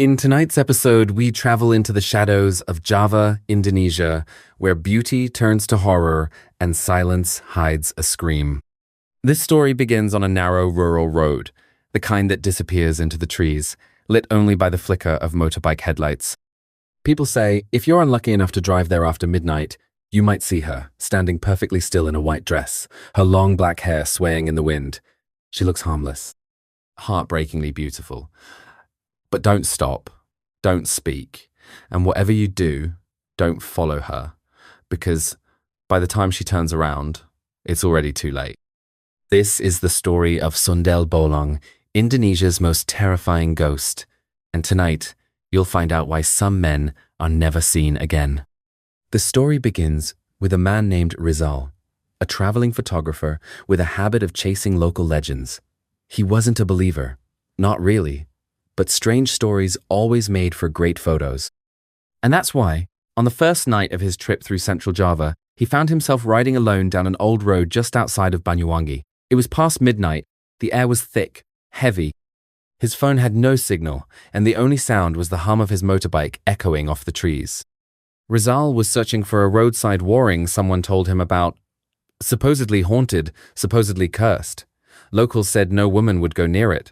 In tonight's episode, we travel into the shadows of Java, Indonesia, where beauty turns to horror and silence hides a scream. This story begins on a narrow rural road, the kind that disappears into the trees, lit only by the flicker of motorbike headlights. People say if you're unlucky enough to drive there after midnight, you might see her, standing perfectly still in a white dress, her long black hair swaying in the wind. She looks harmless, heartbreakingly beautiful. But don't stop, don't speak, and whatever you do, don't follow her, because by the time she turns around, it's already too late. This is the story of Sundel Bolong, Indonesia's most terrifying ghost, and tonight, you'll find out why some men are never seen again. The story begins with a man named Rizal, a traveling photographer with a habit of chasing local legends. He wasn't a believer, not really. But strange stories always made for great photos. And that's why, on the first night of his trip through central Java, he found himself riding alone down an old road just outside of Banyuwangi. It was past midnight, the air was thick, heavy. His phone had no signal, and the only sound was the hum of his motorbike echoing off the trees. Rizal was searching for a roadside warung someone told him about. Supposedly haunted, supposedly cursed. Locals said no woman would go near it.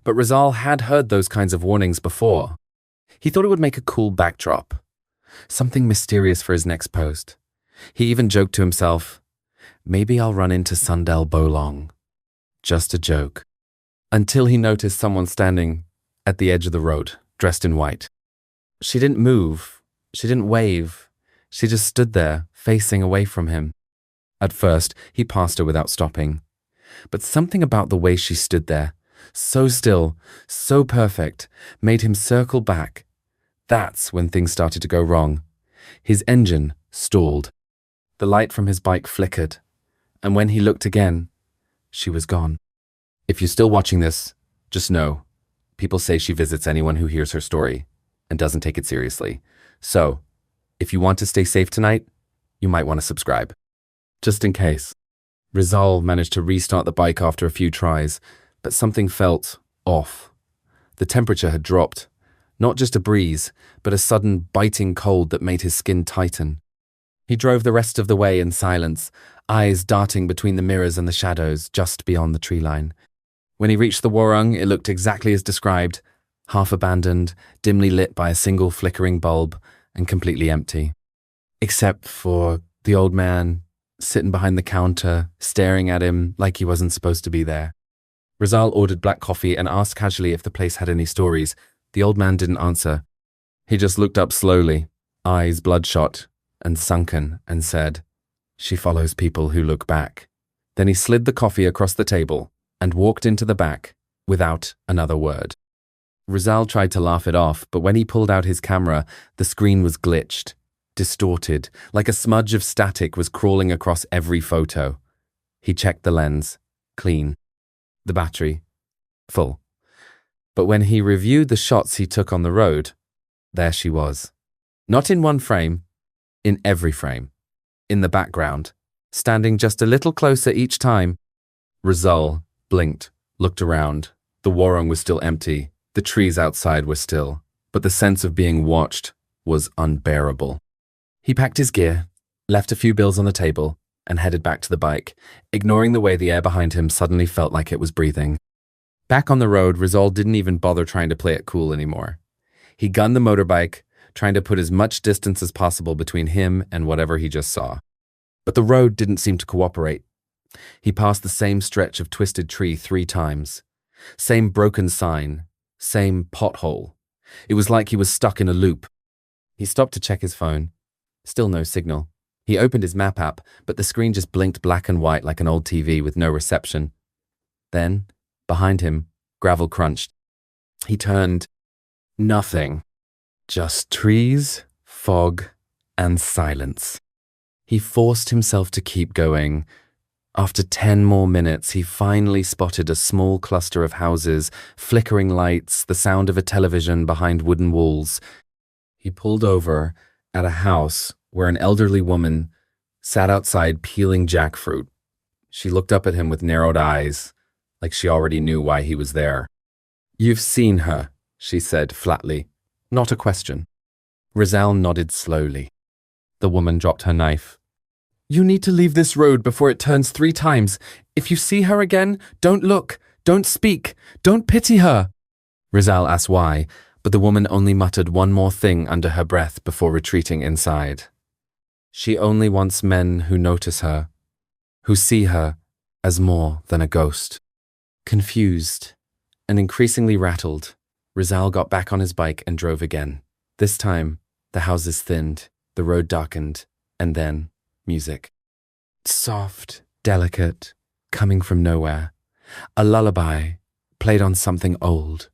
But Rizal had heard those kinds of warnings before. He thought it would make a cool backdrop. Something mysterious for his next post. He even joked to himself, maybe I'll run into Sundel Bolong. Just a joke. Until he noticed someone standing at the edge of the road, dressed in white. She didn't move. She didn't wave. She just stood there, facing away from him. At first, he passed her without stopping. But something about the way she stood there, so still, so perfect, made him circle back. That's when things started to go wrong. His engine stalled. The light from his bike flickered. And when he looked again, she was gone. If you're still watching this, just know, people say she visits anyone who hears her story and doesn't take it seriously. So, if you want to stay safe tonight, you might want to subscribe. Just in case. Rizal managed to restart the bike after a few tries, but something felt off. The temperature had dropped. Not just a breeze, but a sudden biting cold that made his skin tighten. He drove the rest of the way in silence, eyes darting between the mirrors and the shadows just beyond the tree line. When he reached the warung, it looked exactly as described, half abandoned, dimly lit by a single flickering bulb, and completely empty. Except for the old man sitting behind the counter, staring at him like he wasn't supposed to be there. Rizal ordered black coffee and asked casually if the place had any stories. The old man didn't answer. He just looked up slowly, eyes bloodshot and sunken, and said, "She follows people who look back." Then he slid the coffee across the table and walked into the back without another word. Rizal tried to laugh it off, but when he pulled out his camera, the screen was glitched, distorted, like a smudge of static was crawling across every photo. He checked the lens, clean. The battery, full. But when he reviewed the shots he took on the road, there she was. Not in one frame, in every frame. In the background, standing just a little closer each time. Rizal blinked, looked around. The warung was still empty. The trees outside were still. But the sense of being watched was unbearable. He packed his gear, left a few bills on the table, and headed back to the bike, ignoring the way the air behind him suddenly felt like it was breathing. Back on the road, Rizal didn't even bother trying to play it cool anymore. He gunned the motorbike, trying to put as much distance as possible between him and whatever he just saw. But the road didn't seem to cooperate. He passed the same stretch of twisted tree 3 times. Same broken sign, same pothole. It was like he was stuck in a loop. He stopped to check his phone. Still no signal. He opened his map app, but the screen just blinked black and white like an old TV with no reception. Then, behind him, gravel crunched. He turned. Nothing. Just trees, fog, and silence. He forced himself to keep going. After 10 more minutes, he finally spotted a small cluster of houses, flickering lights, the sound of a television behind wooden walls. He pulled over at a house where an elderly woman sat outside peeling jackfruit. She looked up at him with narrowed eyes, like she already knew why he was there. "You've seen her," she said flatly, Not a question. Rizal nodded slowly. The woman dropped her knife. You need to leave this road before it turns 3 times. If you see her again, don't look, don't speak, don't pity her. Rizal asked why, but the woman only muttered one more thing under her breath before retreating inside. She only wants men who notice her, who see her as more than a ghost. Confused and increasingly rattled, Rizal got back on his bike and drove again. This time, the houses thinned, the road darkened, and then music. Soft, delicate, coming from nowhere. A lullaby played on something old,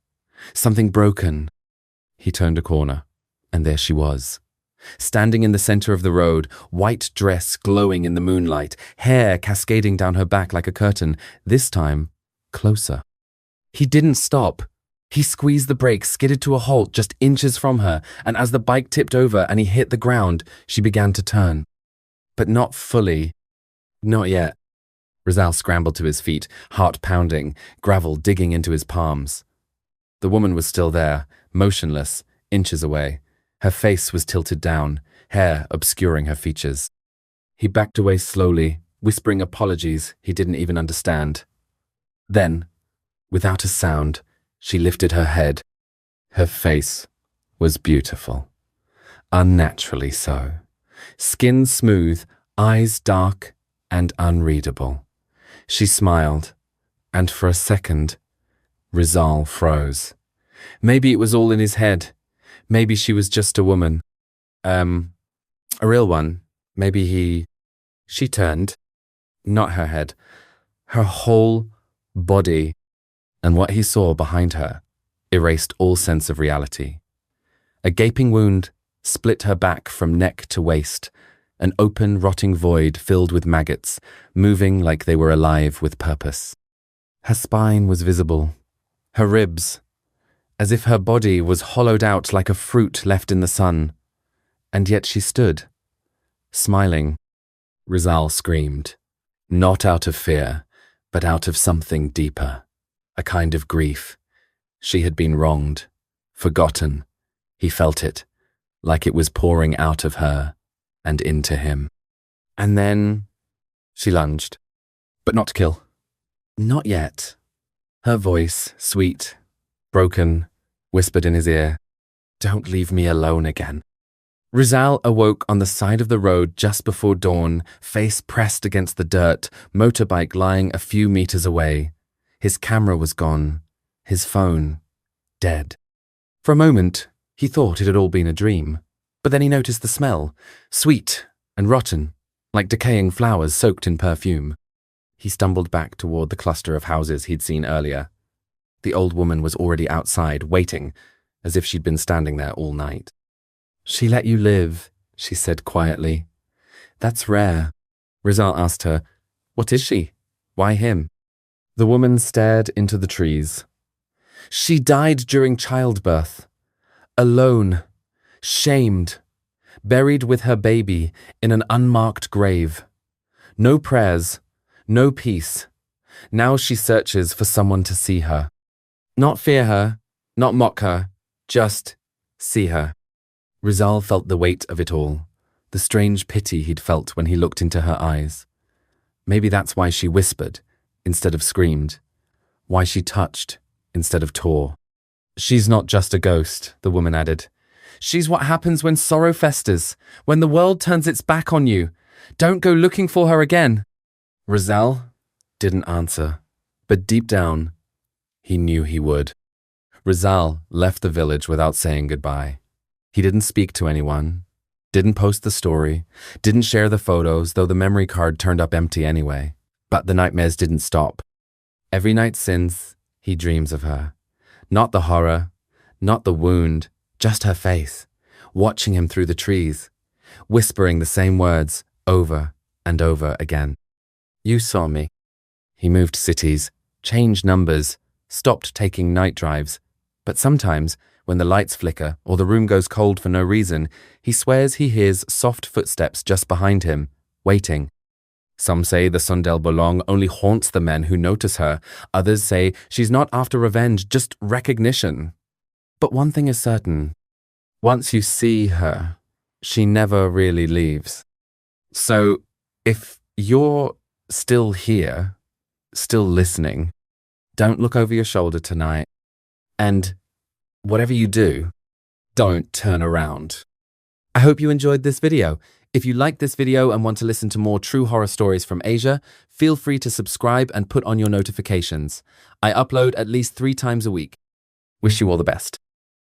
something broken. He turned a corner, and there she was. Standing in the center of the road, white dress glowing in the moonlight, hair cascading down her back like a curtain, this time closer. He didn't stop. He squeezed the brake, skidded to a halt just inches from her, and as the bike tipped over and he hit the ground, she began to turn. But not fully. Not yet. Rizal scrambled to his feet, heart pounding, gravel digging into his palms. The woman was still there, motionless, inches away. Her face was tilted down, hair obscuring her features. He backed away slowly, whispering apologies he didn't even understand. Then, without a sound, she lifted her head. Her face was beautiful. Unnaturally so. Skin smooth, eyes dark and unreadable. She smiled, and for a second, Rizal froze. Maybe it was all in his head. Maybe she was just a woman. A real one. Maybe She turned. Not her head. Her whole body. And what he saw behind her erased all sense of reality. A gaping wound split her back from neck to waist, an open, rotting void filled with maggots, moving like they were alive with purpose. Her spine was visible, her ribs, as if her body was hollowed out like a fruit left in the sun. And yet she stood, smiling. Rizal screamed, not out of fear, but out of something deeper, a kind of grief. She had been wronged, forgotten. He felt it, like it was pouring out of her and into him. And then she lunged, but not to kill. Not yet. Her voice, sweet, broken, whispered in his ear, "Don't leave me alone again." Rizal awoke on the side of the road just before dawn, face pressed against the dirt, motorbike lying a few meters away. His camera was gone, his phone dead. For a moment, he thought it had all been a dream, but then he noticed the smell, sweet and rotten, like decaying flowers soaked in perfume. He stumbled back toward the cluster of houses he'd seen earlier. The old woman was already outside, waiting, as if she'd been standing there all night. "She let you live," she said quietly. "That's rare." Rizal asked her, "What is she? Why him?" The woman stared into the trees. "She died during childbirth, alone, shamed, buried with her baby in an unmarked grave. No prayers, no peace. Now she searches for someone to see her. Not fear her, not mock her, just see her." Rizal felt the weight of it all, the strange pity he'd felt when he looked into her eyes. Maybe that's why she whispered instead of screamed, why she touched instead of tore. "She's not just a ghost," the woman added. "She's what happens when sorrow festers, when the world turns its back on you. Don't go looking for her again." Rizal didn't answer, but deep down, he knew he would. Rizal left the village without saying goodbye. He didn't speak to anyone, didn't post the story, didn't share the photos, though the memory card turned up empty anyway. But the nightmares didn't stop. Every night since, he dreams of her. Not the horror, not the wound, just her face, watching him through the trees, whispering the same words over and over again. "You saw me." He moved cities, changed numbers, stopped taking night drives, but sometimes, when the lights flicker or the room goes cold for no reason, he swears he hears soft footsteps just behind him, waiting. Some say the Sundel Bolong only haunts the men who notice her. Others say she's not after revenge, just recognition. But one thing is certain, Once you see her, she never really leaves. So if you're still here, still listening, don't look over your shoulder tonight. And whatever you do, don't turn around. I hope you enjoyed this video. If you liked this video and want to listen to more true horror stories from Asia, feel free to subscribe and put on your notifications. I upload at least 3 times a week. Wish you all the best.